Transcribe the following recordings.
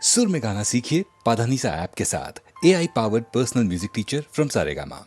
सुर में गाना सीखिए पाधानीसा ऐप के साथ। AI powered personal music teacher from Saregama.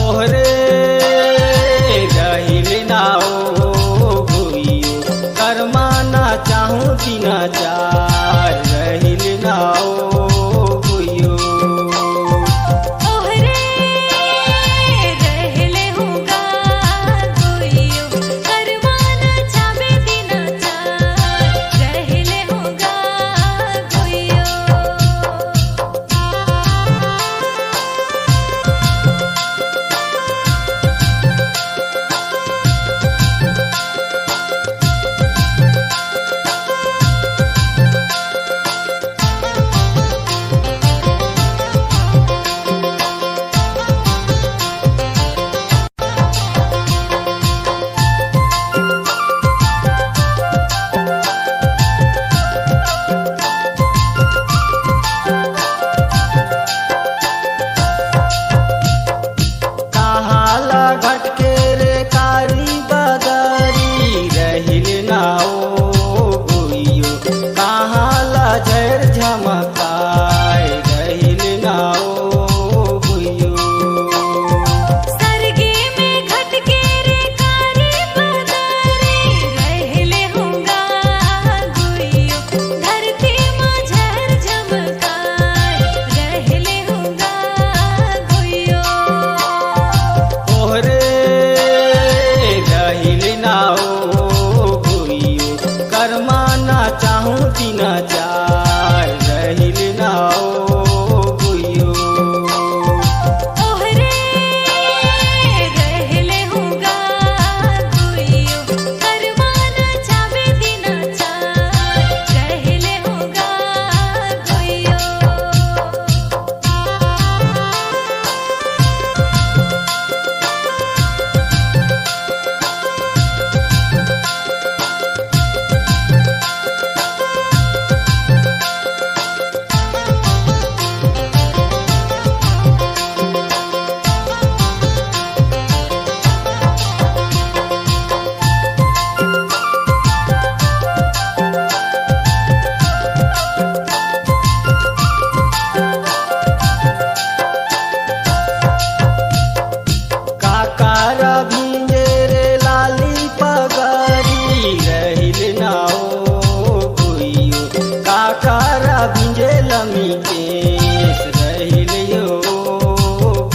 ओहरे लमी केस रहिलियो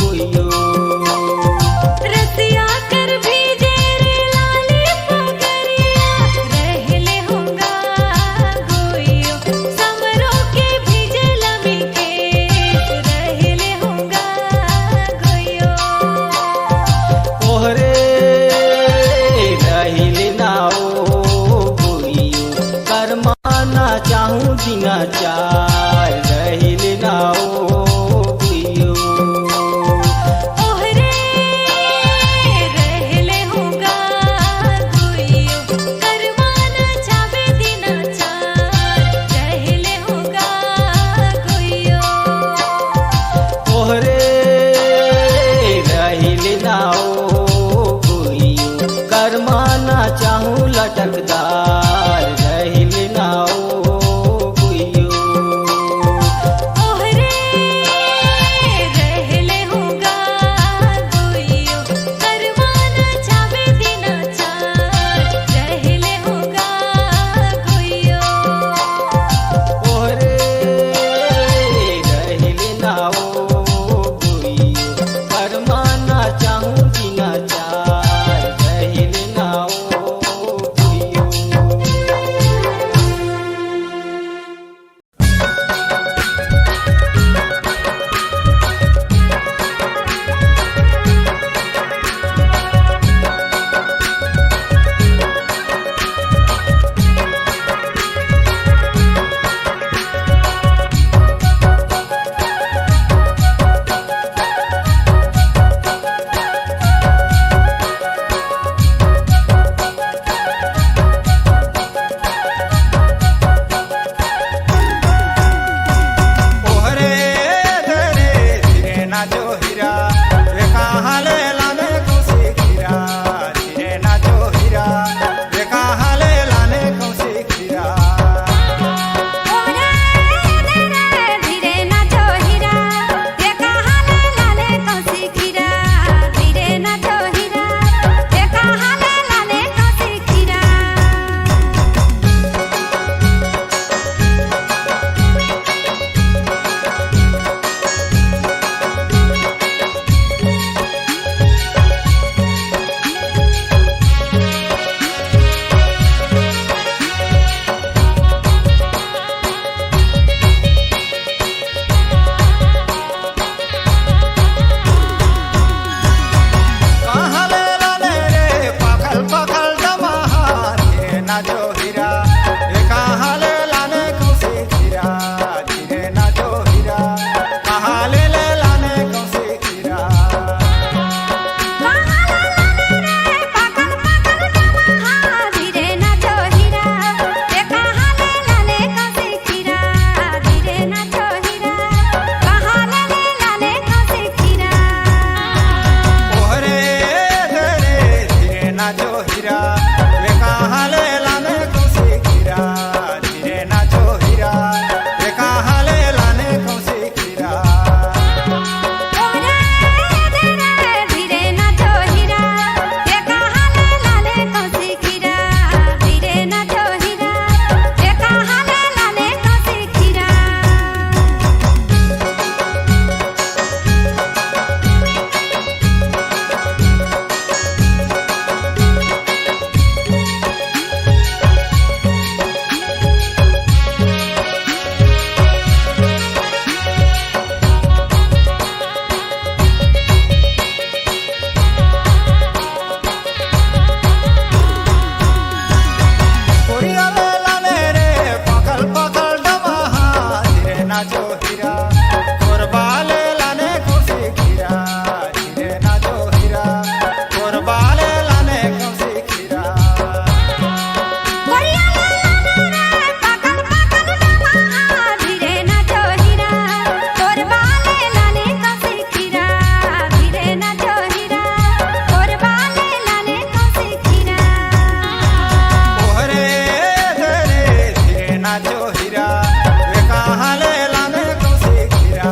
गुइयो। रसिया कर भीजे रे लाली पगरिया रहले होगा गोइयो। समरो के भीजे लमी केस रहले होगा गोइयो। ओहरे रहिल नाओ गुइयो। करमाना चाहूँ दिना चार रहिल नाओ गुइयो। ओहरे रहले होगा गोइयो। करमाना चावे दिना चार रहले होगा गोइयो। ओहरे रहिल नाओ गुइयो। करमाना चाहूँ लटकदार रहिल नाओ गुइयो। ओहरे रहले होगा गोइयो। करमाना चावे दिना चार रहले होगा गोइयो। ओहरे रहिल नाओ गुइयो। करमाना चाहूँ दिना चार रहिल नाओ गुइयो। ओहरे धरे धीरे नाचो हीरा वे कहाँ ले लाने कौसी खीरा। धीरे नाचो हीरा वे कहाँ ले लाने कौसी खीरा। ओहरे धीरे नाचो हीरा ये कहाँ ले लाले कौसी खीरा। धीरे नाचो हीरा ये कहाँ ले लाले कौसी खीरा। कहाँ ले लाने रे पाखल पाखल दमाहा। धीरे नाचो हीरा वे कहाँ ले लाने कौसी खीरा। धीरे नाचो हीरा कहाँ ले लाने कौसी खीरा। कहाँ ले लाले रे पागल पागल दमाहा। धीरे नाचो हीरा ये कहाँ ले लाले कौसी खीरा। धीरे नाचो हीरा कहाँ ले लाले कौसी खीरा। ओहरे धरे धीरे नाचो हीरा वे कहाँ ले लाने कौसी खीरा। धीरे नाचो हीरा वे कहाँ ले लाने कौसी खीरा। ओहरे धीरे नाचो हीरा ये कहाँ ले लाले कौसी खीरा। धीरे नाचो हीरा ये कहाँ ले लाले कौसी खीरा। कोरिया ले लाने रे पाखल पाखल दमाहा। धीरे नाचो हीरा कोरबा ले लाने कौसी खीरा। धीरे नाचो हीरा कोरबा ले लाने कौसी खीरा। कोरिया ले लाले रे पागल पागल दमाहा। धीरे नाचो हीरा कोरबा ले लाले कौसी खीरा। धीरे नाचो हीरा कोरबा ले लाले कौसी खीरा। ओहरे धरे धीरे नाचो हीरा वे कहाँ ले लाने कौसी खीरा।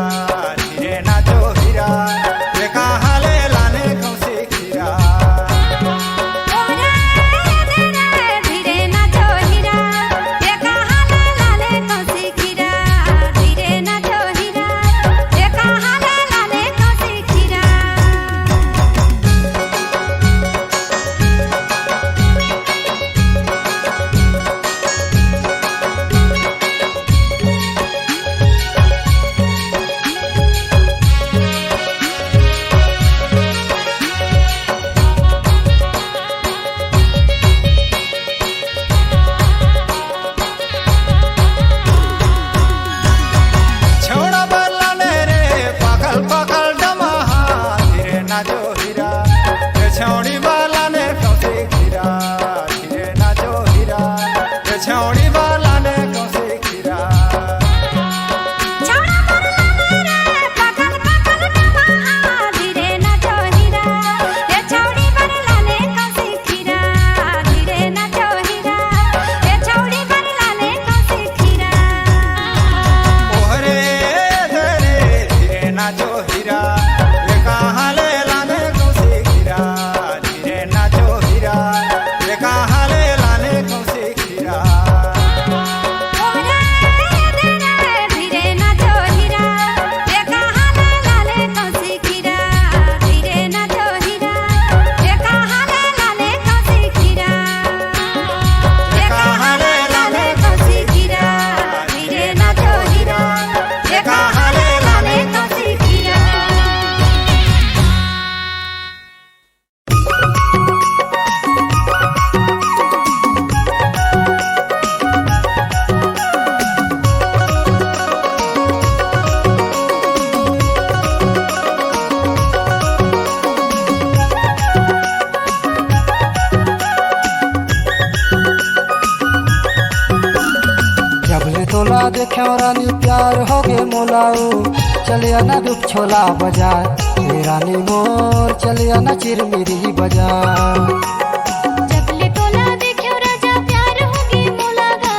नाचो हीरा ये कहाँ ले लाने कौसी खीरा धीरे नाचो हीरा ये कहाँ ले लाने कौसी खीरा धीरे नाचो हीरा ये कहाँ ले लाले कौसी खीरा धीरे नाचो हीरा ये कहाँ ले लाले कौसी खीरा ये कहाँ ले लाले कौसी खीरा धीरे नाचो हीरा ये कहाँ ले लाले कौसी खीरा जबले तोला देखे रानी प्यार हो गे मोलाऊ चलिया ना दुख छोला बाजार हे रानी मोर चलिया ना चिरमिरी बाजार जबले तोला देख्यो राजा प्यार होगे मोलागा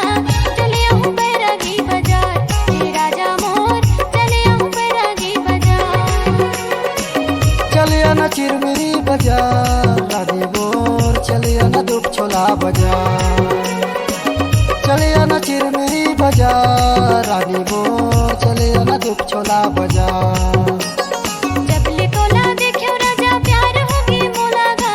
चले आहूँ बैरागी बाजार हे राजा मोर चले आहूँ बैरागी बाजार चलिया ना चिरमिरी बाजार रानी मोर चलिया ना दुख छोला बाजार चलिया ना चिरमिरी बाजार रानी मोर चलिया ना दुख छोला बाजार जबले तोला देख्यो राजा प्यार होगे मोलागा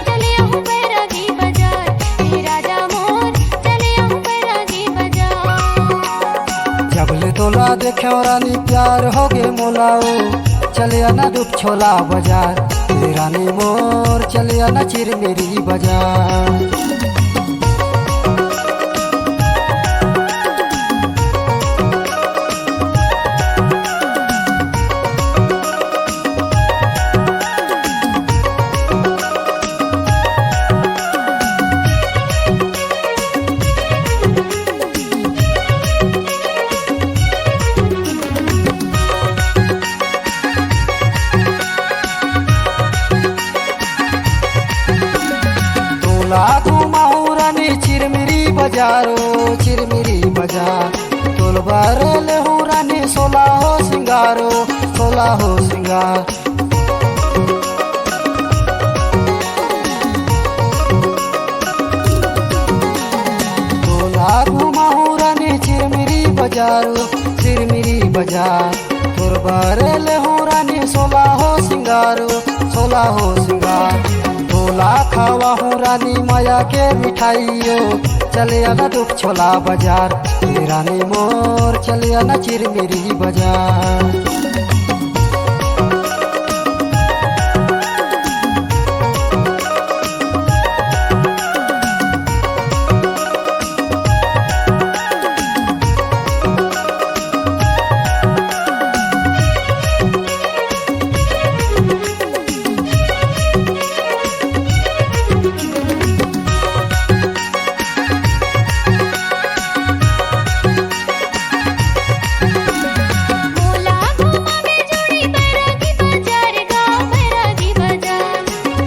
चले आहूँ बैरागी बाजार हे राजा मोर चले आहूँ बैरागी बाजार जबले तोला देखे रानी प्यार हो गे मोलाओ चलिया ना दुख छोला बाजार हे रानी मोर चलिया ना चिरमिरी बाजार तोला घुमाऊ रानी चिरमिरी बाजारो चिरमिरी बाजार तोल बारल हूँ रानी सोला हो सिंगारो सोला हो सिंगार तोला घुमाऊ रानी चिरमिरी बाजारो चिरमिरी बाजार तोर बारल हूँ रानी सोला हो सिंगारो सोला हो सिंगार तोला खावा हूँ रानी माया के मिठाइयो चले आना दुख छोला बाजार हे रानी मोर चले आना चिरमिरी बाजार मोला घुमावे जोड़ी बैरागी बाजार गाँव बैरागी बाजार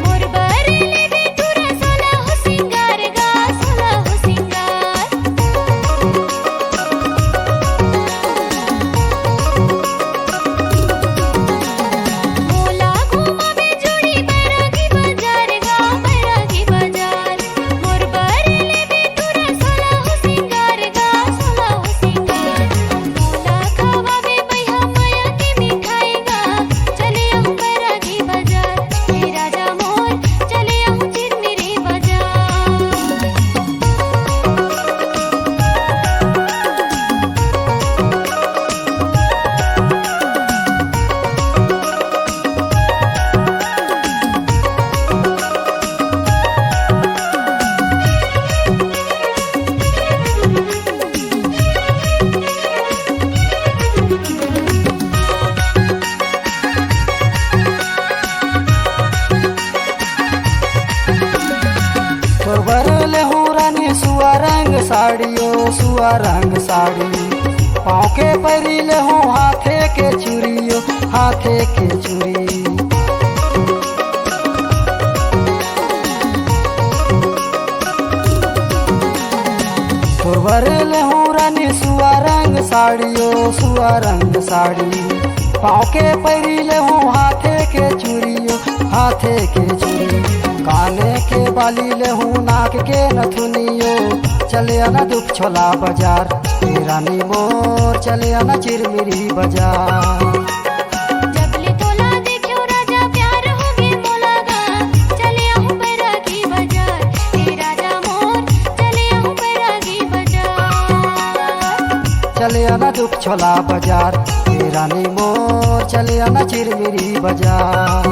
मोर बरेले दे तुरा सोला हो सिंगार गा सोला हो सिंगार मोला घुमावे जोड़ी बैरागी बाजार गाँव बैरागी बाजार मोर बरेले दे तुरा सोला हो सिंगार गा सोला हो सिंगार मोला खावावे बैहा माया के मिठाई गा चले आहूँ बैरागी बाजार हे राजा मोर चले आहूँ चिरमिरी बाजार तोर बरले हूँ रानी सुआ रंग साड़ियो सुआ रंग साड़ी पाँव के परिले हूँ हाथे के चूड़ियो हाथे के चूड़ी तोर बरले हूँ रानी सुआ रंग साड़ियो सुआ रंग साड़ी पाँव के पैरी ले हूँ हाथे के चूड़ियो हाथे के चूड़ी काने के बाली ले हूँ नाक के नथुनियो चले आना दुख छोला बाजार रानी मोर चले आना चिरमिरी बाजार जबले तोला देखियो राजा प्यार होगे मोलागा चले आहूं बैरागी बाजार हे राजा मोर चले आहूं बैरागी बाजार चले आना दुख छोला बाजार रानी मोर चले आना चिरमिरी बाजार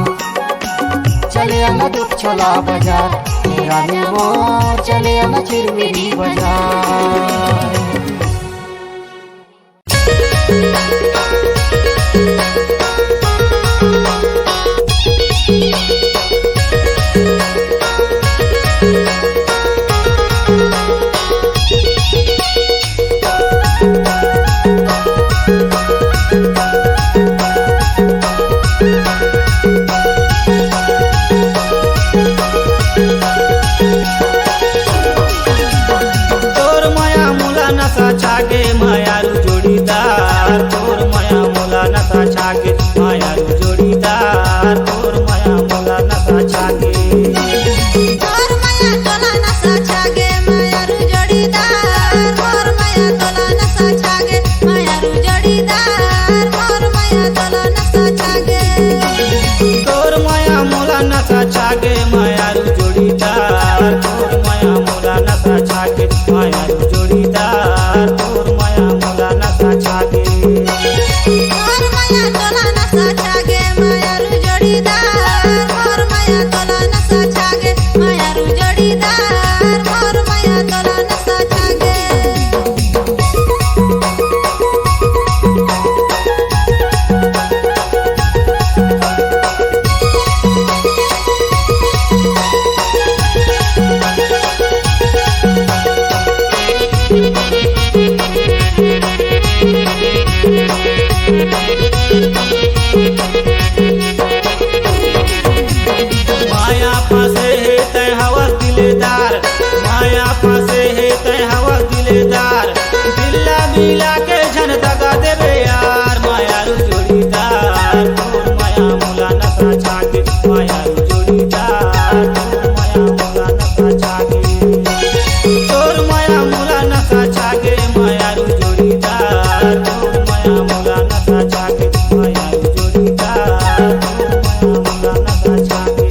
चले आना दुख छोला बाजार रानी मोर चले आना चिरमिरी बाजार तोर माया मुला नसा छागे मायारू जोड़ीदार तोर माया मुला नसा छागे मायारू जोड़ीदार तोर माया मुला नसा छागे मोर माया तोला नसा छागे मायारू जोड़ीदार मोर माया तोला नसा छागे मायारू जोड़ीदार मोर माया तोला नसा छागे तोर माया मुला नसा छागे मायारू जोड़ीदार तोर माया मुला नसा छागे मायारू जोड़ीदार तोर माया मुला नसा छागे मोर माया तोला नसा छागे मायारू जोड़ीदार मोर माया तोला नसा छागे मायारू जोड़ीदार मोर माया तोला नसा छागे माया फंसे है तय हवस दिलेदार माया फंसे है तय हवस दिलेदार दिल्ला मिला के झन दगा देवे यार मायारू जोड़ीदार तोर माया मुला नसा छागे मायारू जोड़ीदार तोर माया मुला नसा छागे तोर माया मुला नसा छागे मायारू जोड़ीदार तोर माया मुला नसा छागे मायारू जोड़ीदार तोर माया मुला नसा छागे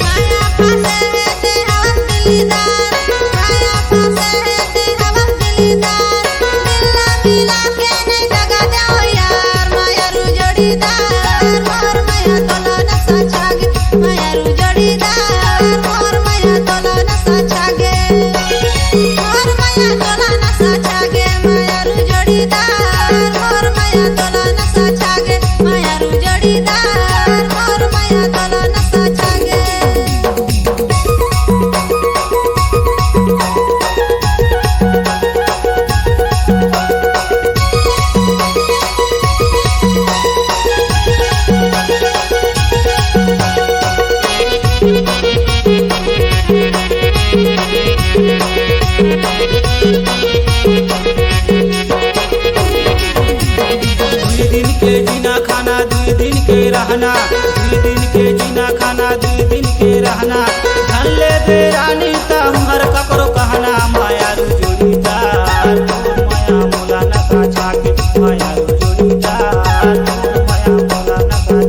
माया फंसे है ते हवस दिलदार माया फंसे है ते हवस दिलदार दिल्ला मिला के नहीं दगा जाओ यार मायारू जोड़ीदार मोर माया तोला नसा छागे मायारू जोड़ीदार मोर माया तोला नसा छागे मोर माया तोला नसा छागे मायारू जोड़ीदार मोर माया तोला नसा छागे मायारू जोड़ीदार मोर माया तोला नसा छागे दुई दिन के जीना खाना दुई दिन के रहना दुई दिन के जीना खाना दुई दिन के रहना धन ले दे रानी तमहर ककरो कहना मायारू जोड़ीदार तोर माया मुला नसा छागे मायारू जोड़ीदार तोर माया मुला नसा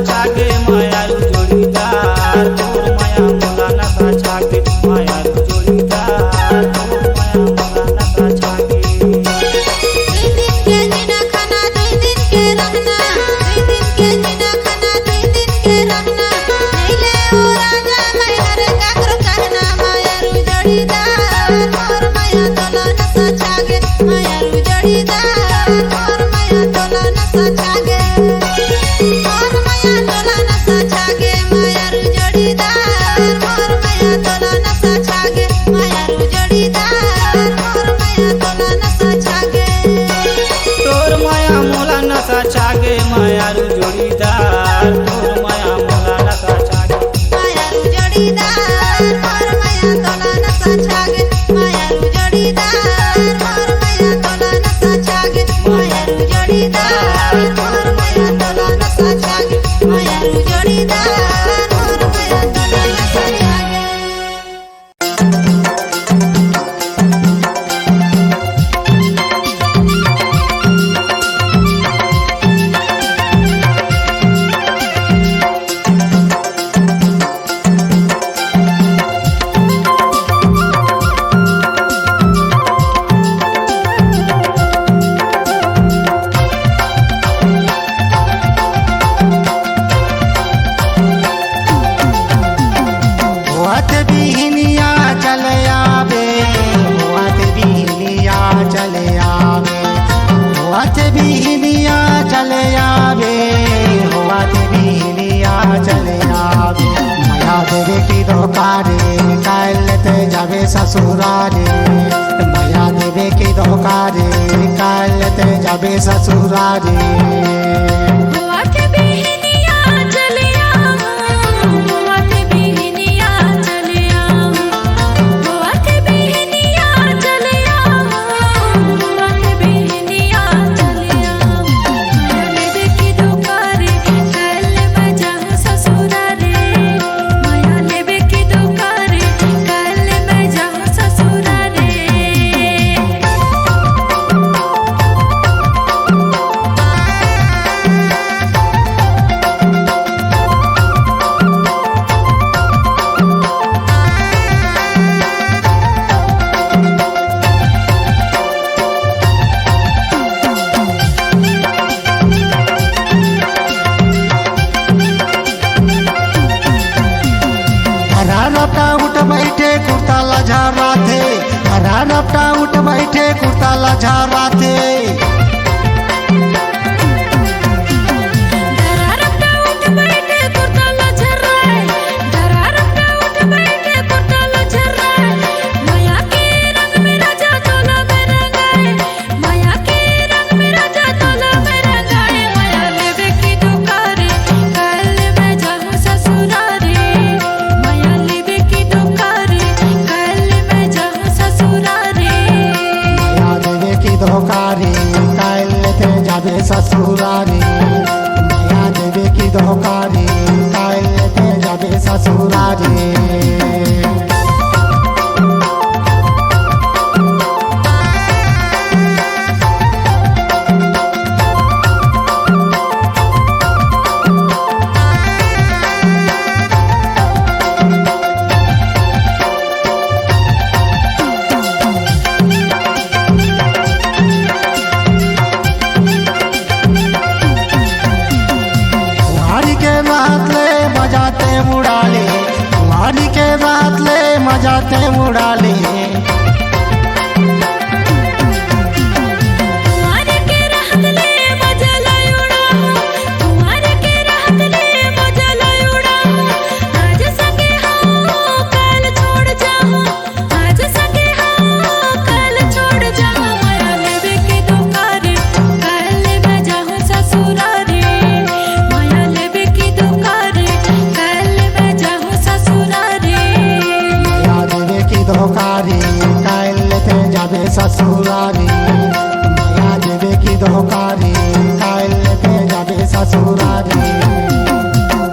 छागे मायारू जोड़ीदार तोर माया मुला नसा छागे मायारू जोड़ीदार तोर माया मुला नसा छागे दुई दिन के जीना खाना दुई दिन के रहना दुई दिन के जीना खाना दुई दिन के रहना नहीं चले आवे होत बिहनिया चले आवे होत बिहनिया चले आवे माया देवे की धोकारे कालते जावे ससुरारे माया देवे की धोकारे कालते जावे ससुरारे होत बिहनिया चले होत बिहनिया चले होत बिहनिया चले होत बिहनिया चले लेवे की धोकारे कल मैं जाऊं ससुरारे माया लेवे की धोकारे कल मैं जाऊं ससुरारे हरा रपटा उठ बैठे कुर्ता लझारा थे हरा रपटा उठ बैठे कुर्ता लझारा थे दरारपटा उठ बैठे कुर्ताला झर्राय दरारपटा उठ बैठे कुर्ताला झर्राय माया के रंग में राजा चोला में रंगाए माया के रंग में राजा चोला में रंगाए माया लेवे की धोकारे कल मैं जाऊं ससुरारे माया लेवे की धोकारे कल मैं जाऊं ससुरारे माया देवे की धोकारे कालते जावे ससुरारे माया देवे की धोकारे कालते जावे ससुरारे कुंवारी के रात ले मजाते उड़ाले कुंवारी के रात ले मजाते उड़ाले तुम्हारे के रहत ले मजा लयुड़ा तुम्हारे के रहत ले मजा लयुड़ा आज संगे हो कल छोड़ जाऊं आज संगे हो कल छोड़ जाऊं माया लेवे के धोकारे कल मैं जाऊं ससुरारे माया लेवे की धोकारे कल मैं जाऊं ससुरारे माया देवे की धोकारे कालते जावे ससुरारे माया देवे की धोकारे कालते जावे ससुरारे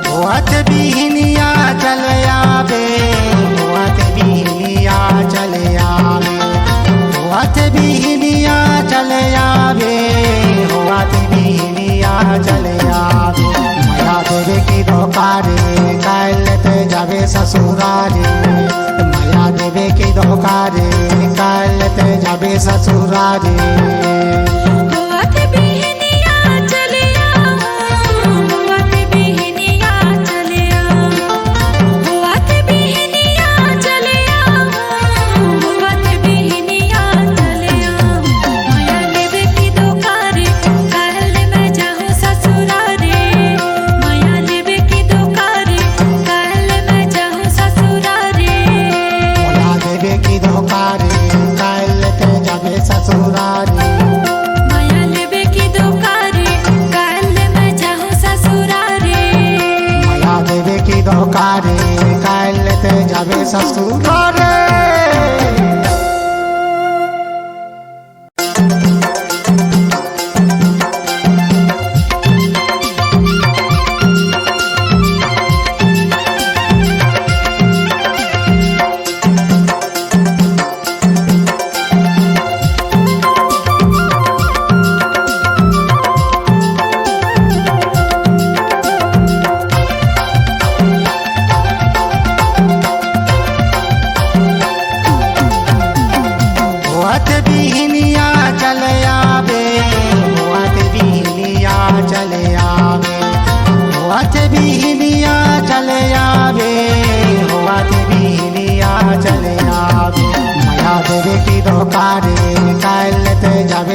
होत बिहनिया चले आवे होत बिहनिया चले आवे होत बिहनिया चले आवे होत बिहनिया चले आवे माया देवे की धोकारे कालते जावे ससुरारे माया देवे की धोकारे कालते जावे ससुरारे होत बिहनिया चले होत बिहनिया चले होत बिहनिया चले होत बिहनिया चले माया लेवे की धोकारे कल मैं जाऊं ससुरारे माया लेवे की धोकारे कल मैं जाऊं ससुरारे माया देवे की धोकारे कालते जावे ससुरारे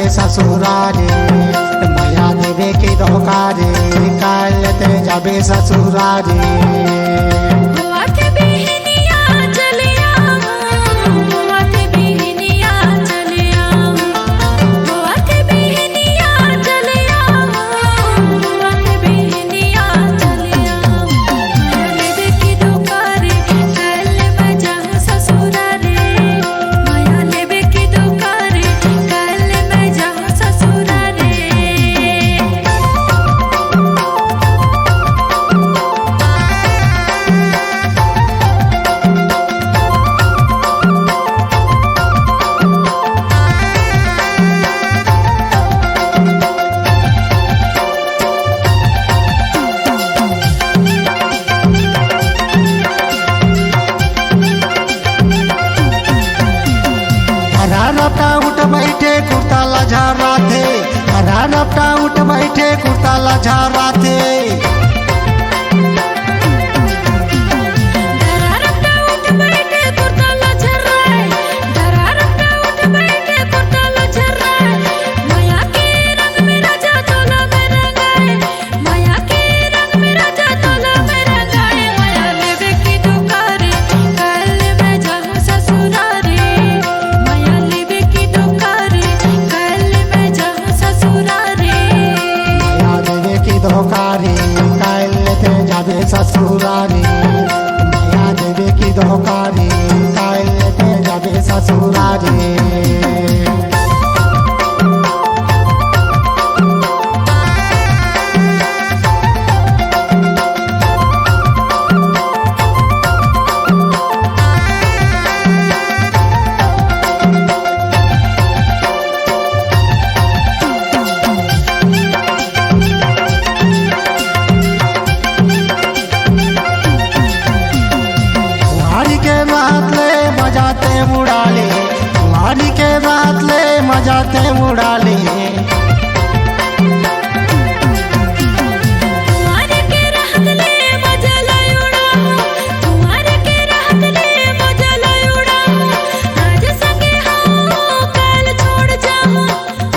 जाबे ससुरारे माया देवे की धोकारे काल ते जाबे ससुरारे हुआ के बिहनिया चलिया हुआ के बिहनिया चलिया हुआ के बिहनिया चलिया हुआ के बिहनिया चलिया माया लेबे की दुकारे कल मैं जाऊं ससुरारे माया लेबे की दुकारे कल मैं जाऊं ससुरारे हरा रपटा उठ बैठे कुर्ता लझारा थे हरा रपटा उठ बैठे कुर्ता लझारा थे दरारपटा उठ बैठे कुर्ता लझराए दरारपटा उठ बैठे कुर्ता लझराए माया के रंग में राजा चोला में रंगाए माया के रंग में राजा चोला में रंगाए माया लेबे की दुकारे कल मैं जाऊं ससुरारे माया लेबे की दुकारे कल मैं जाऊं ससुरारे माया देवे की धोकारे काल ते जाबे ससुरारे माया देवे की धोकारे काल ते जाबे ससुरारे कुंवारी के बात ले मजाते उड़ाले कुंवारी के बात ले मजाते उड़ाले तुम्हारे के रहत ले मजा लयुड़ा तुम्हारे के रहत ले मजा लयुड़ा आज संगे हो कल छोड़ जाऊं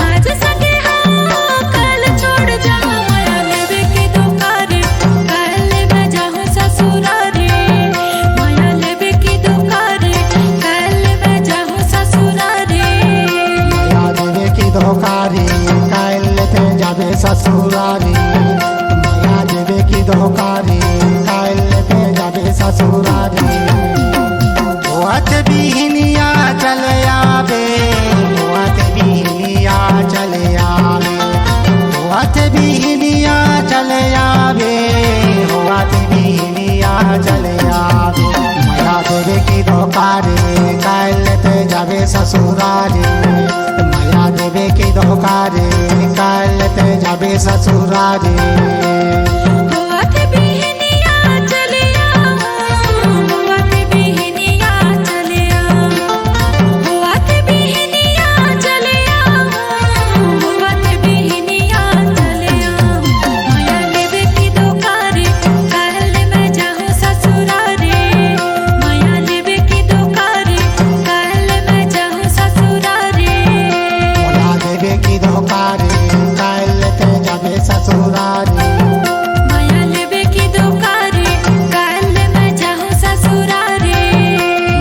आज संगे हो कल छोड़ जाऊं माया लेबे की दुकारे कल मैं जाऊं ससुरारे माया लेबे की दुकारे कल मैं जाऊं ससुरारे माया देवे की धोकारे काल ते जाबे ससुरारे माया देवे की धोकारे काल ते जाबे ससुरारे होत बिहनिया चले आवे होत बिहनिया चले आवे होत बिहनिया चले आवे होत बिहनिया चले आवे माया देवे की धोकारे काल ते जाबे ससुरारे माया देवे की धोकारे काल ते जाबे ससुरारे हुआ के बिहनिया चलिया हुआ के बिहनिया चलिया हुआ के बिहनिया चलिया हुआ के बिहनिया चलिया माया लेबे की दुकारे कल मैं जाऊं ससुरारे माया लेबे की दुकारे कल मैं जाऊं ससुरारे माया देवे की धोकारे काल ते जाबे ससुरारे माया लेबे की दुकारे कल मैं जाऊं ससुरारे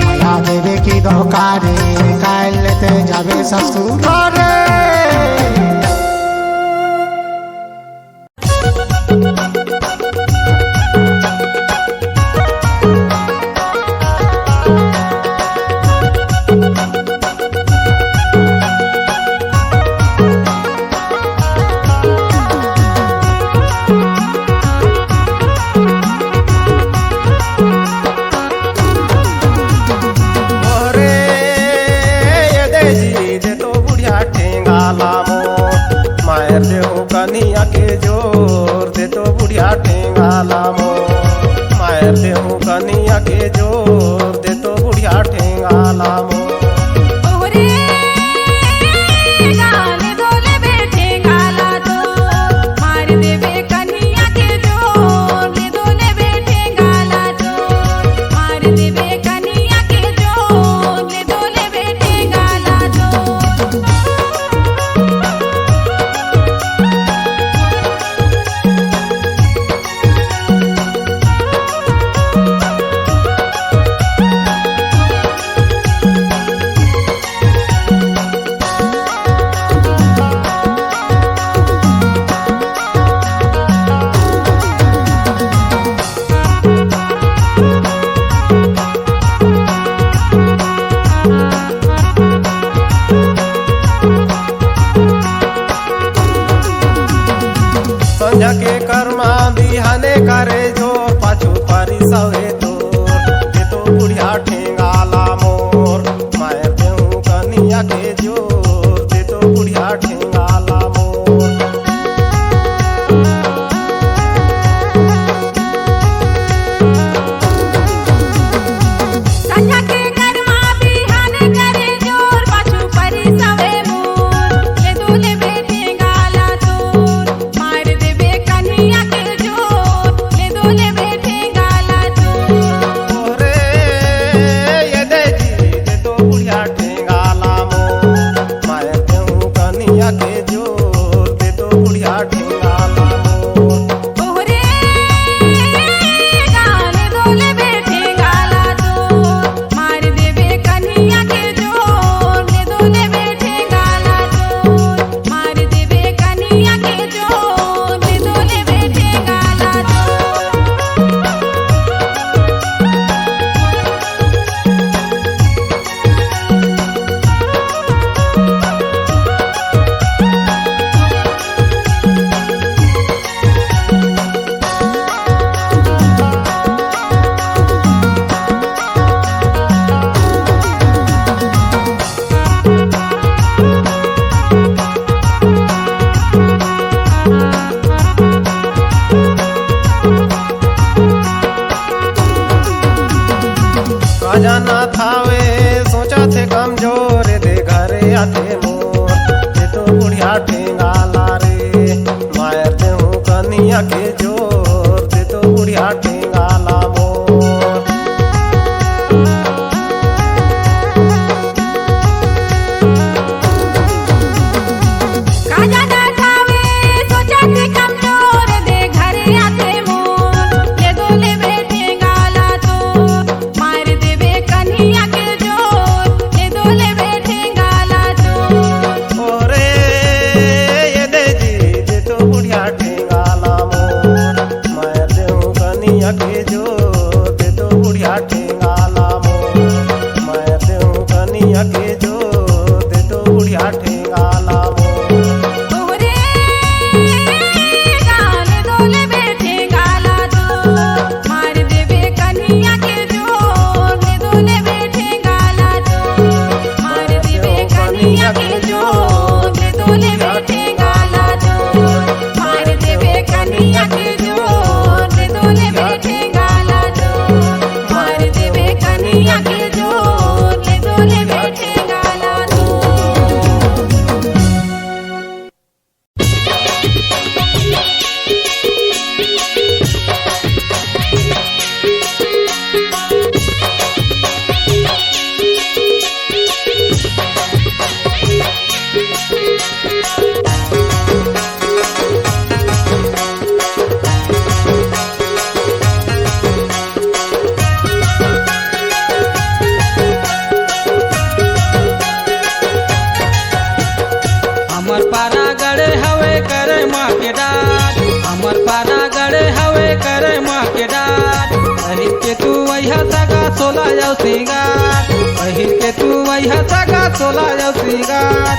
माया देवे की धोकारे काल ते जाबे ससुरारे ओरे ये देजी दे तो बुढ़िया ठेंगा लामो मायर दे हो कनिया के जोर दे तो बुढ़िया ठेंगा लामो मायर दे हो कनिया के जोर दे तो बुढ़िया ठेंगा लामो ओरे गाल डोले बैठे गाला दो मार देवे कन्हैया के जोर दे डोले बैठे गाला दो मार देवे कन्हैया के जोर दे डोले बैठे गाला दो कन्हैया के जोर दे दो बुढ़िया ठेंगा मोर। तोहरे गाल डोले बैठे गाला तो मार देबे कन्हैया के जोर ले डोले बैठे गाला तो मार देबे कन्हैया के जोर ले डोले बैठे गाला तो जाना थावे सोचा थे कमजोर दे घरे आते मोर दे तो बुढ़िया ठेंगा रे मायर दे हूँ कन्हैया के जोर दे तो बुढ़िया ठेंगा मोर। काजा ना खावे सोचा थे कमजोर दे घरे आते मोर ले डोले बैठे गाला तो मार देबे कन्हैया के जोर ले डोले बैठे गाला तो ओरे ये दे जी दे तो बुढ़िया ठेंगा मोर मायर दे हूँ कन्हैया के जोर दे तो बुढ़िया ठेंगा मोर मायर दे हूँ कन्हैया के जोर दे तो बुढ़िया ठेंगा मोर। तोहरे गाल डोले बैठे गाला तो मार देबे कन्हैया के जोर ले डोले बैठे गाला तो मार देबे कन्हैया के जोर ले डोले बैठे गाला तो मार देबे कन्हैया के जोर ले डोले बैठे गाला तो मार देबे कन्हैया के जोर ले डोले बैठे गाला तो हमर पारा गड़े हवे करे माँ के डाल हमर पारा गड़े हवे करे माँ के डाल पहिर के तू वही सगा सोला जाओ सिंगार पहिर के तू वही सगा सोला जाओ सिंगार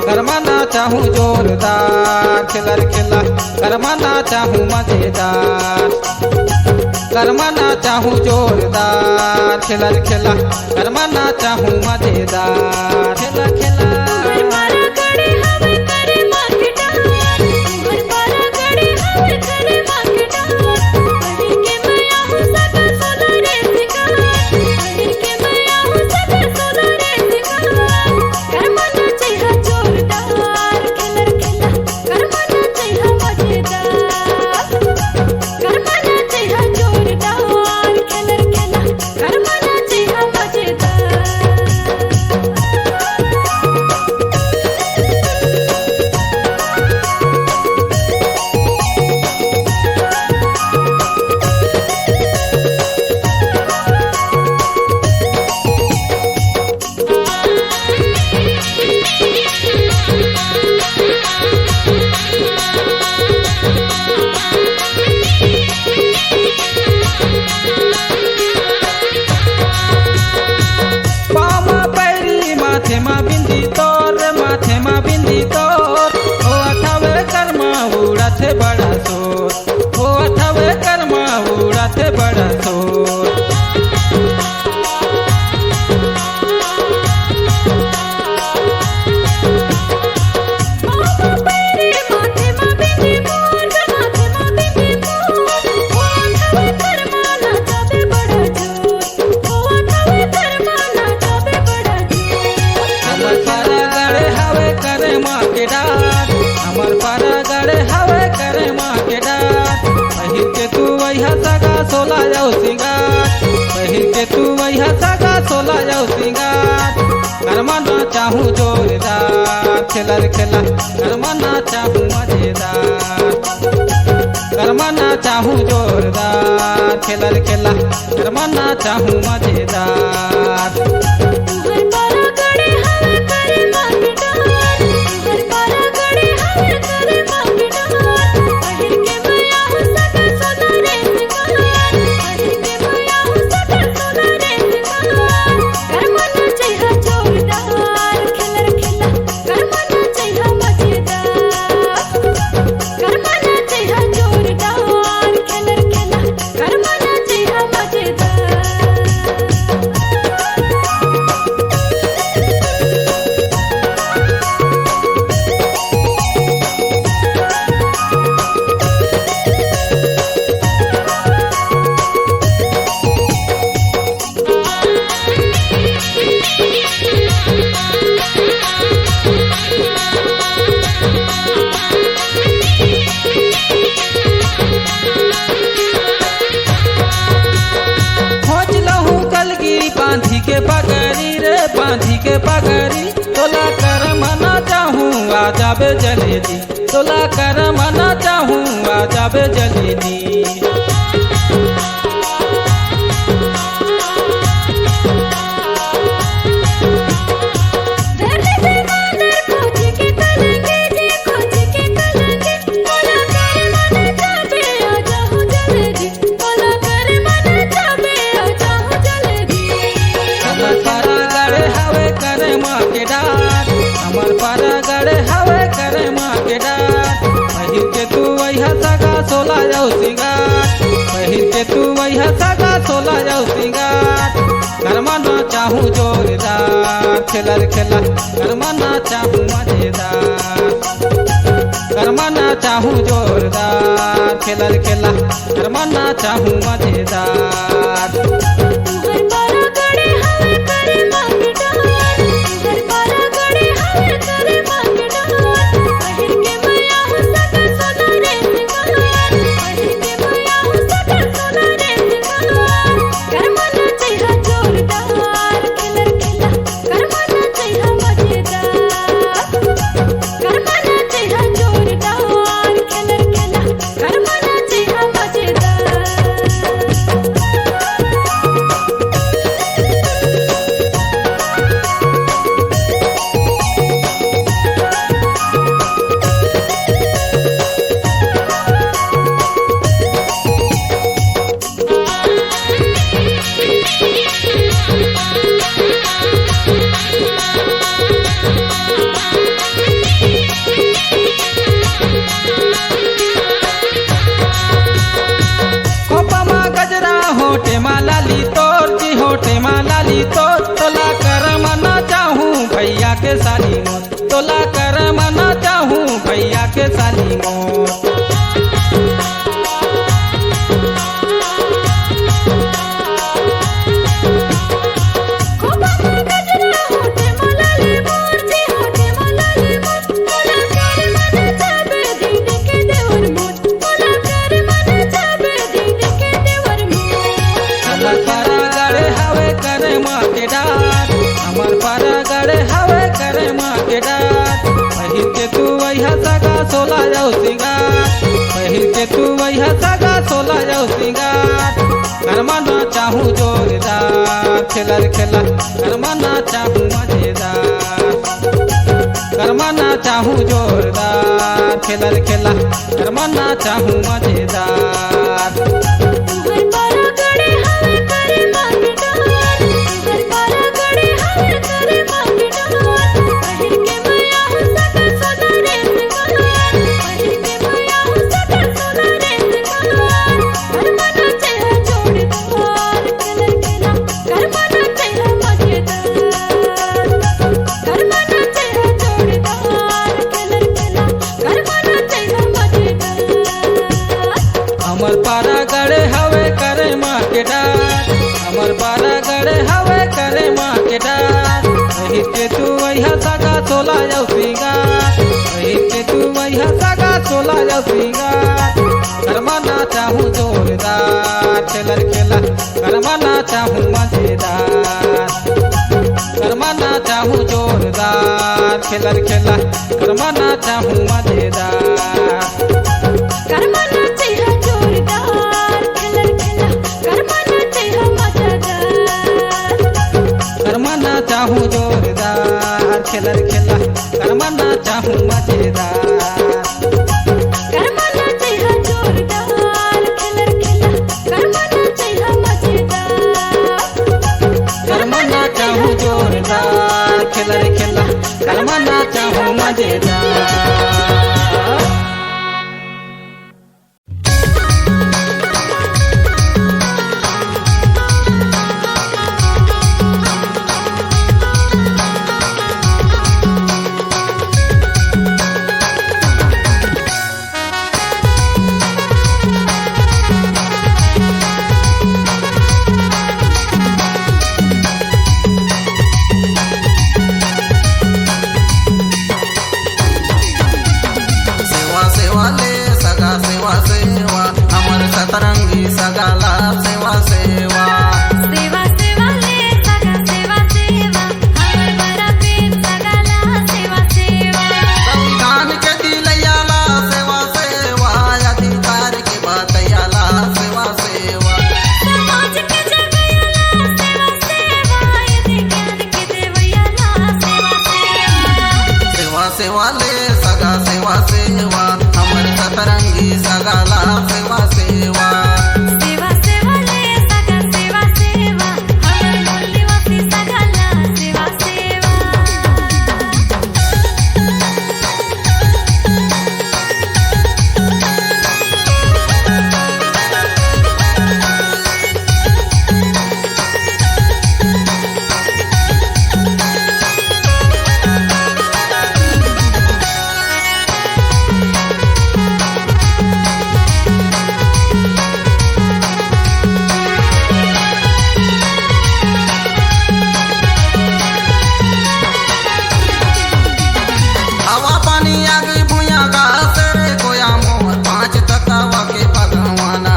करमाना चाहूँ जोरदार खिलर खिला करमाना चाहूँ मजेदार करमाना चाहूँ जोरदार खिलर खिला करमाना चाहूँ मजेदार खिला खिला मारा गड़े हवे करे माँ के डाल मारा गड़े हवे करे माँ के डाल पहिर के मैया हूँ सदा सोना रे सिंगार पहिर के मैया हूँ सदा सोना रे सिंगार करमाना चाहिए जोरदार खिलर खिला करमाना चाहिए मजेदार करमाना चाहिए जोरदार खिलर खिला करमाना चाहिए मजेदार। पामा पैरी माथे मा बिंदी तोर माथे मा बिंदी तोर ओ अठावे कर्मा उड़ाथे बड़ा सोर ओ अठावे कर्मा उड़ाथे बड़ा सोर मामा पैरे माथे मा बिंदी मोर माथे मा बिंदी मोर ओ अठावे करमाना जाबे बड़ा जोर ओ अठावे करमाना जाबे बड़ा जोर। हमर पारा गड़े हवे करे माँ के डाल हमर पारा गड़े हवे करे माँ के डाल पहिर के तू वही सगा सोला जाओ सिंगार पहिर के तू वही सगा सोला जाओ सिंगार करमना चाहूँ जोरदार खेलर खेला करमना चाहूँ मजेदार करमना चाहूँ जोरदार खेलर खेला करमना चाहूँ मजेदार तुहर पारा गड़े हवे करे मांगे डार तुहर पारा गड़े हवे करे मांगे डार पहिर के मैया हो सका सोना रे सिंगार पहिर के मैया हो सका सोना रे सिंगार करमना चाहिए जोरदार खेलर खेला करमना चाहिए मजेदार करमना चाहिए जोरदार खेलर खेला करमना चाहिए मजेदार खोज लहू कलगी बांधी के पगड़ी रे बांधी के पगड़ी तोला कर मना चाहूँ आ जाबे जलेबी तोला कर मना चाहूँ आ जाबे जलेबी धरने से बादर खोज के कलंगे जे खोज के कलंगे बोला कर मन जाबे आ जाऊं जल्दी बोला कर मन जाबे आ जाऊं जल्दी हमर पारा गड़े हवे करे माँ के डार हमर पारा गड़े हवे करे माँ के डार पहिर के तू वही सगा सोला जाऊ सिंगार पहिर के तू वही सगा सोला जाऊ सिंगार करमना चाहूँ जोरदार खेलर खेला करमना चाहूँ मजेदार करमना चाहूँ जोरदार खेलर खेला करमना चाहूँ मजेदार तुहर पारा गड़े हवे करे मांगे डार तुहर पारा गड़े हवे करे मांगे डार पहिर के मैया हो सका सोना रे सिंगार पहिर के मैया हो सका सोना रे सिंगार करमना चाहिए जोरदार खेलर खेला करमना चाहिए मजेदार करमना चाहिए जोरदार खेलर खेला करमना चाहिए मजेदार खोपमा गजरा होटे मालाली तोर जी होटे मालाली तोर तोला कर मना चाहूँ भैया के साली मोर तोला कर मना चाहूँ भैया के साली मोर खोपा में गजरा होटे मलाली मोर जी होटे मलाली मोर बोला कर मन जाबे दीदी के देवर मोर बोला कर मन जाबे दीदी के देवर मोर हमर पारा गड़े हवे करे माँ के डार हमर पारा गड़े हवे करे माँ के डार पहिर के तू वही सगा सोला जाऊ सिंगार पहिर के तू वही सगा सोला जाऊ सिंगार करमना चाहूँ जोरदार खेलर खेला करमना चाहूँ मजेदार करमना चाहूँ जोरदार खेलर खेला करमना चाहूँ मजेदार तुहर पारा गड़े हवे करे मांगे डार तुहर पारा गड़े हवे करे मांगे डार पहिर के मैया हो सका सोना रे सिंगार पहिर के मैया हो सका सोना रे सिंगार करमना चाहिए जोरदार खेलर खेला करमना चाहिए मजेदार करमना चाहिए जोरदार खेलर खेला करमना चाहिए मजेदार हमर पारा गड़े हवे करे माँ के डार हमर पारा गड़े हवे करे माँ के डार पहिर के तू वही सगा सोला जाऊ सिंगार पहिर के तू वही सगा सोला जाऊ सिंगार करमना चाहूँ जोरदार खेलर खेला करमना चाहूँ मजेदार करमना चाहूँ जोरदार खेलर खेला करमना चाहूँ मजेदार करमना चाहिए जोरदार खेलर खेला करमना चाहिए मजेदार करमना चाहूँ जोरदार खेलर खेला करमना चाहूँ मजेदार करमना चाहिए जोरदार खेलर खेला करमना चाहिए मजेदार करमना चाहूँ जोरदार खेलर खेला करमना चाहूँ मजेदार सतरंगी सगाला सेवा सेवा सेवा सेवा ले सगा सेवा सेवा हमर बड़ा प्रेम सगाला सेवा सेवा संविधान के दिलयाला सेवा सेवा अधिकार के बतयाला सेवा सेवा समाज के जगयाला सेवा सेवा यदि ज्ञान के देवयाला सेवा सेवा सेवा सेवा ले सगा सेवा सेवा हमर सतरंगी सगाला सेवा सेवा सेवा सेवा ले सगा सेवा सेवा हमर मूल निवासी सगाला सेवा सेवा हवा पानी आगे भूया घास रे कोया मोर पांच तत्व के भगवाना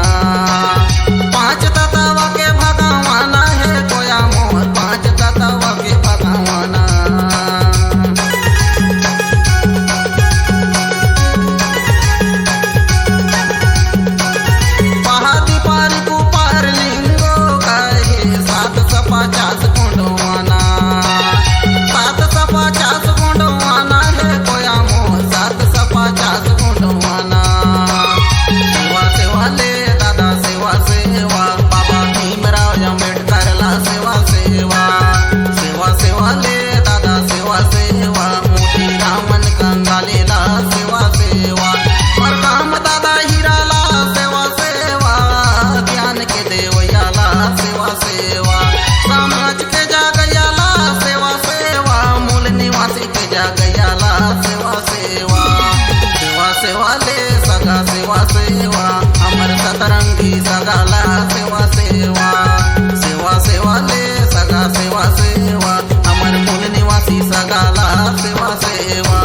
पांच तत्व के भगवाना है कोया मोर पांच तत्व के भगवाना पहाड़ी पार कुपार लिंगो कहे 750 कुंडवाना 750 कुंडवाना है कोया मोर 750 कुंडवाना सेवा सेवा ले दादा सेवा सेवा बाबा भीमराव अम्बेडकर ला सेवा सेवा सेवा सेवा ले दादा सेवा सेवा मोती रामन कंगाले ला सेवा सेवा और काम दादा हीरा ला सेवा सेवा ज्ञान के देवयाला सेवा सेवा समाज के जागयाला सेवा सेवा मूल निवासी के जागयाला सेवा सेवा सेवा सेवा ले सगा सेवा सेवा हमर सतरंगी सगाला सेवा सेवा सेवा सेवा ले सगा सेवा सेवा हमर मूल निवासी सगाला सेवा सेवा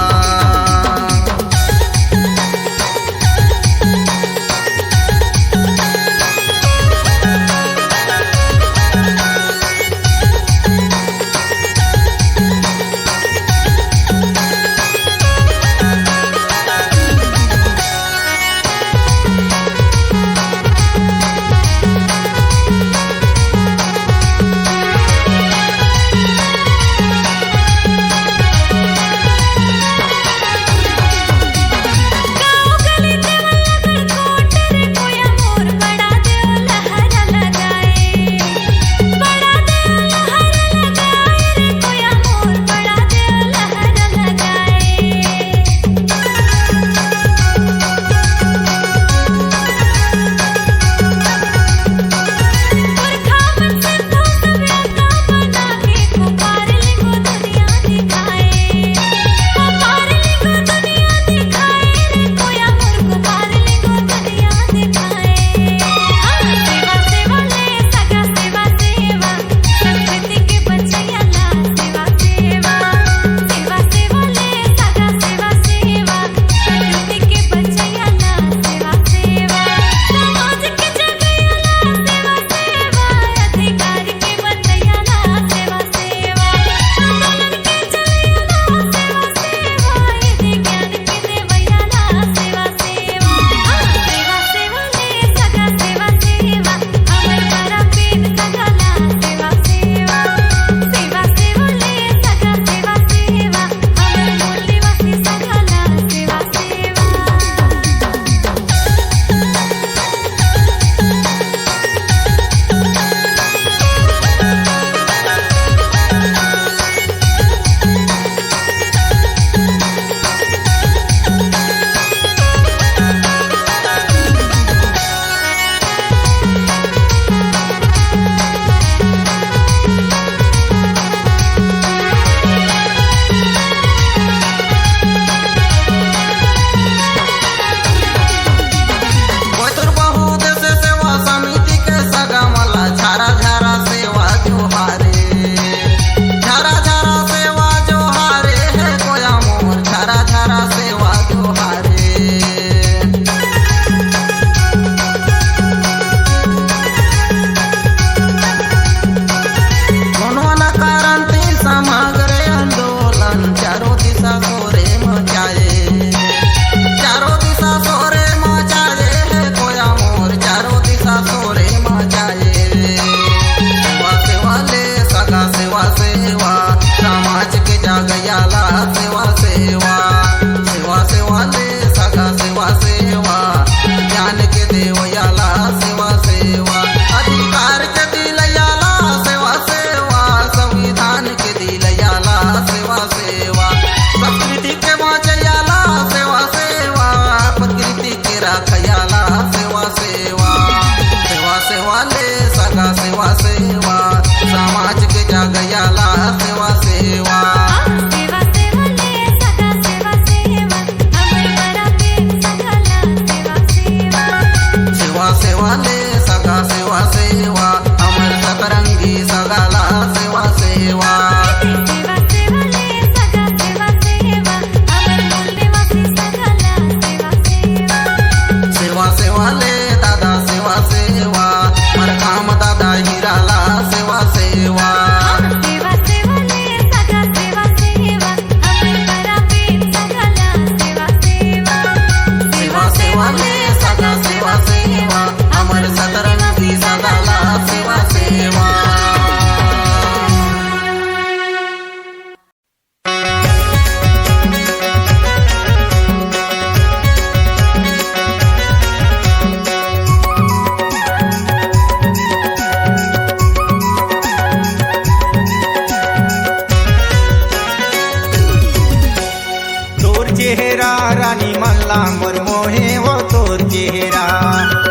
मल्ला मोर मोहे वो तोर चेहरा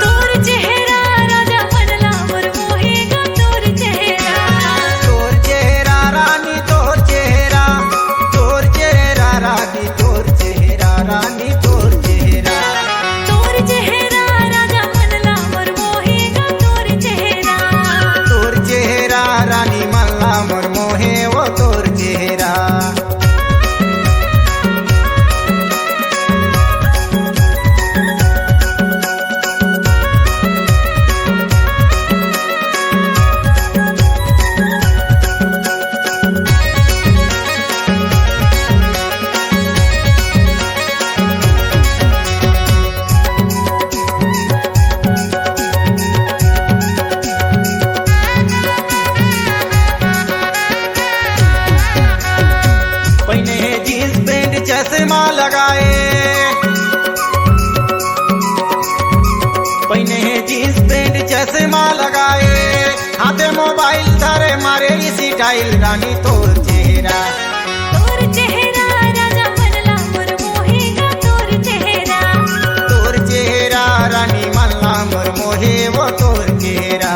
तोर चेहरा राजा मनला मोर मोहेगा तोर चेहरा तोर चेहरा रानी तोर चेहरा रानी तोर चेहरा रानी तोर चेहरा तोर चेहरा राजा मनला मोर मोहेगा तोर चेहरा रानी मल्ला मोर मोहे वो तोर चेहरा पहने जींस पैंट चश्मा लगाए पहने जींस पैंट चश्मा लगाए हाथे मोबाइल धरे मारे इसी स्टाइल रानी तोर चेहरा तोर चेहरा राजा मनला मोर मोहेगा तोर चेहरा रानी मल्ला मोर मोहे वो तोर चेहरा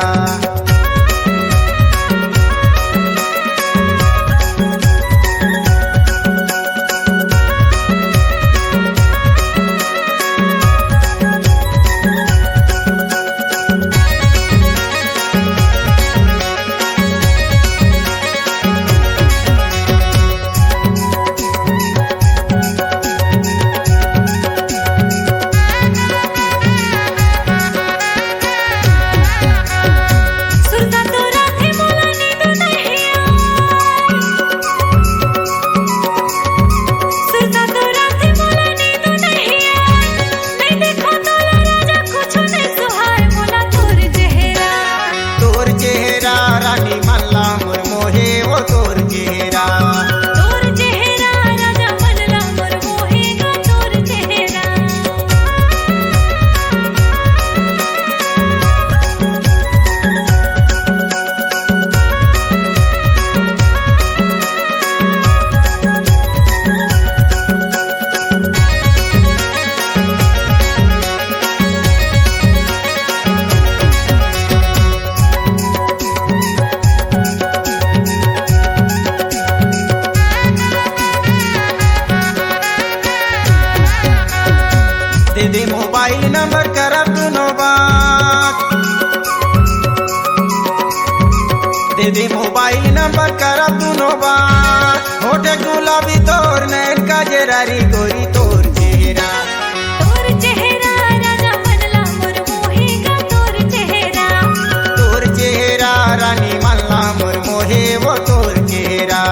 सुरता तोरा थे मोला नींद नहीं आई सुरता तोरा थे मोला नींद नहीं आई मैं देखो तोला राजा कुछ नहीं सुहाए मोला तोर चेहरा रानी मल्ला मोर मोहे वो तोर चेहरा राजा मनला मोर मोहेगा तोर चेहरा दे दे मोबाइल नंबर करब दुनो बात दे दे मोबाइल नंबर करब दुनो बात होठे गुलाबी तोर नैन का जरारी गोरी तोर चेहरा राजा मनला मोर मोहेगा तोर चेहरा रानी मल्ला मोर मोहे वो तोर चेहरा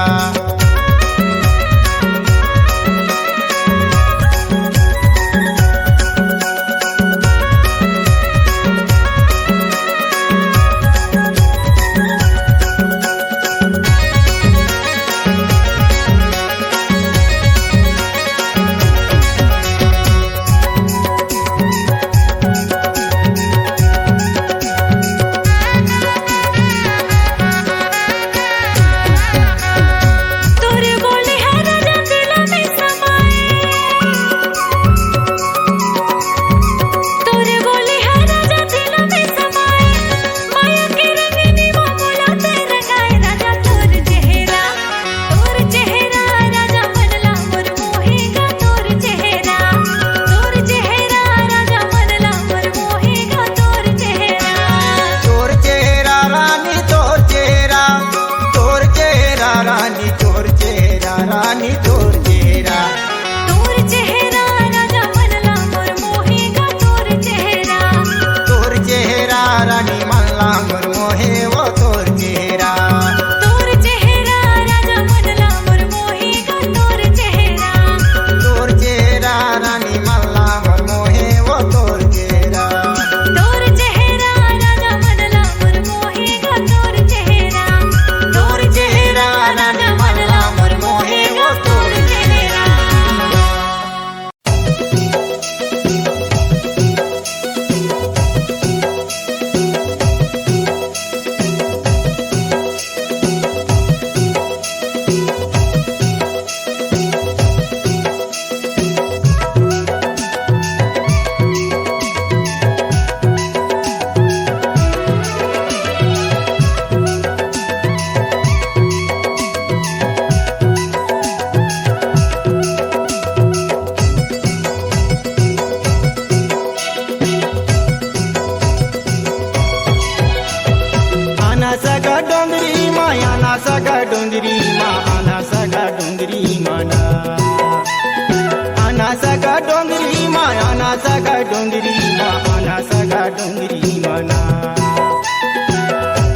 सगा डोंगरी मा आना सगा डोंगरी मा आना सगा डोंगरी मना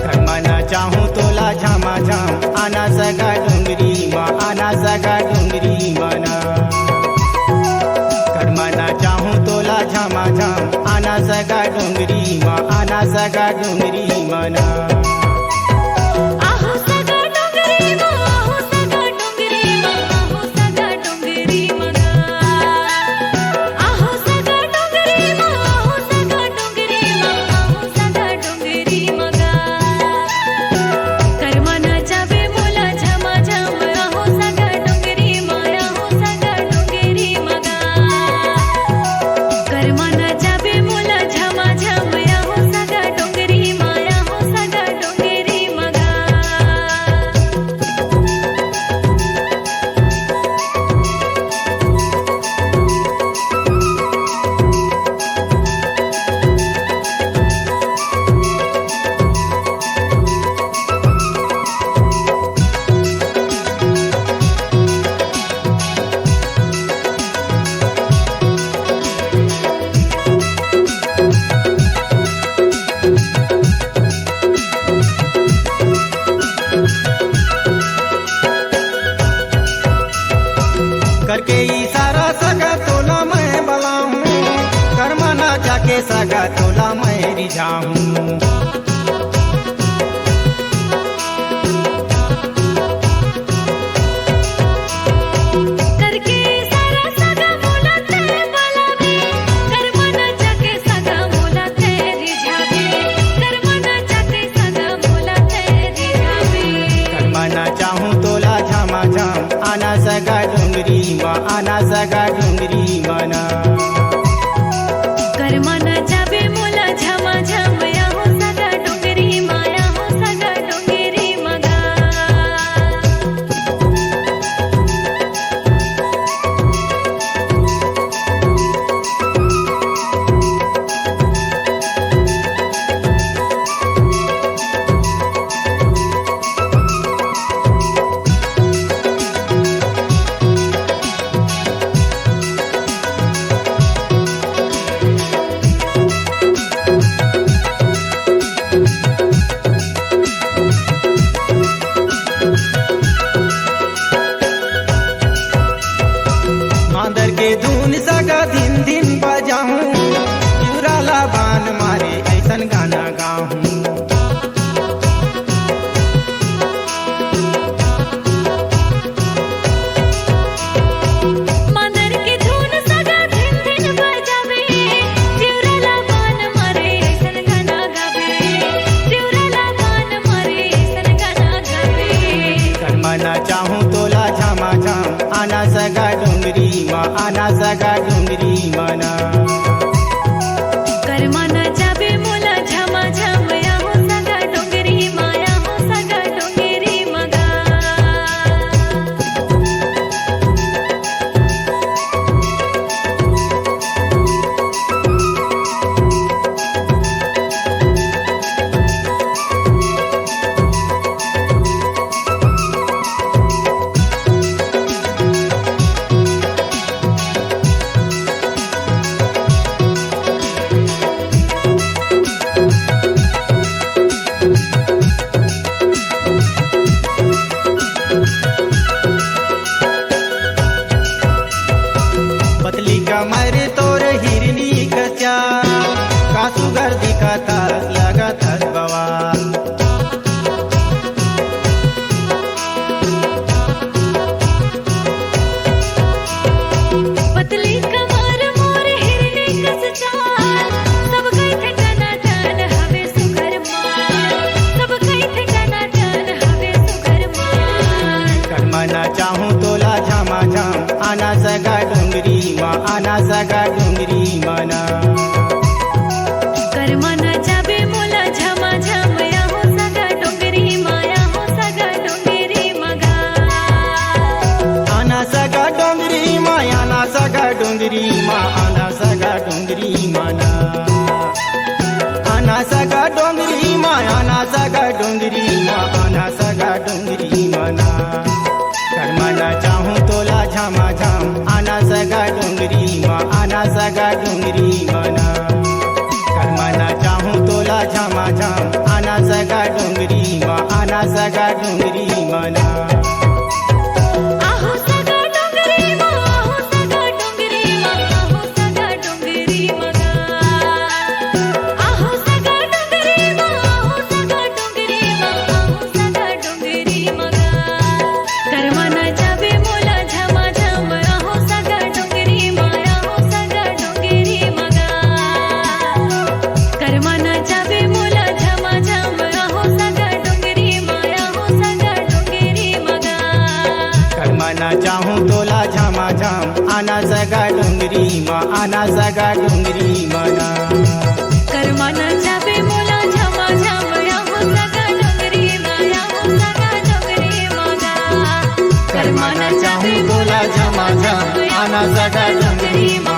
कर्मना चाहूँ तोला झामा झाम आना सगा डोंगरी मा आना सगा डोंगरी मना कर्मना चाहूँ तोला झामा झाम आना सगा डोंगरी मा आना सगा डोंगरी मना आहो सगा डोंगरी मा आहो सगा डोंगरी मा आहो सगा डोंगरी मगा आहो सगा डोंगरी मा आहो सगा डोंगरी मा आहो सगा डोंगरी मगा कर्मना जावे मोला झमा झम आहो सगा डोंगरी मा आहो सगा डोंगरी मगा कर्मना जावे मोला झमा झम आहो सगा डोंगरी मा आहो सगा डोंगरी मगा करके इशारा सगा तोला मैं बलाऊं कर्मना जाके सगा तोला मैं रिझाऊं करके सारा सगा मोला ते बलावे कर्मना जाके सगा मोला ते रिझावे कर्मना जाके सगा मोला ते रिझावे कर्मना चाहूँ तोला झामा झाम आना सगा डोंगरी मा आना सगा डोंगरी मना कर्मना जावे मोला झमा झम आहो सगा डोंगरी मा आहो सगा डोंगरी मगा मांदर के धुन सगा दिन दिन बजाऊं चुराला बान मारे ऐसन गाना गाऊं मांदर के धुन सगा दिन दिन बजावे चिउराला बान मारे ऐसन गाना गावे चिउराला बान मारे ऐसन गाना गावे कर्मना चाहूँ तोला झामा झाम आना सगा डोंगरी मा आना सगा डोंगरी मना कर्मना जावे मोला झमा झम आहो सगा डोंगरी मा आहो सगा डोंगरी मगा पतली कमर तोर हिरनी कचा का सुगर दिखता लगत बवाल पतली कमर मोर हिरनी कस चाल सब कई ठिकाना टन हवे सुगर माल सब कई ठिकाना टन हवे सुगर माल कर्मना चाहूँ तोला झामा झाम आना सगा डोंगरी मा आना सगा डोंगरी मना कर्मना जावे मोला झमा झम आहो सगा डोंगरी मा आहो सगा डोंगरी मगा आना सगा डोंगरी मा आना सगा डोंगरी मा आना सगा डोंगरी मना आना सगा डोंगरी मा आना सगा डोंगरी मा आना सगा डोंगरी मना कर्मना चाहूँ तोला झामा झाम आना सगा डोंगरी मा आना सगा डोंगरी मना कर्मना चाहूं तोला झमा झम आना सगा डोंगरी मा आना सगा डोंगरी मना आहो सगा डोंगरी मा आहो सगा डोंगरी मा आहो सगा डोंगरी मगा आहो सगा डोंगरी मा आहो सगा डोंगरी मा आहो सगा डोंगरी मगा कर्मना जावे मोला झमा झम आहो सगा डोंगरी मा आहो सगा डोंगरी मगा कर्मना जावे मोला झमा झम आहो सगा डोंगरी मा आहो सगा डोंगरी मगा कर्मना चाहूं तोला झमा झम आना सगा डोंगरी मा आना सगा डोंगरी मना कर्मना जावे मोला झमा झम आहो सगा डोंगरी मा आहो सगा डोंगरी मगा कर्मना चाहूं तोला झमा झम आना सगा डोंगरी मा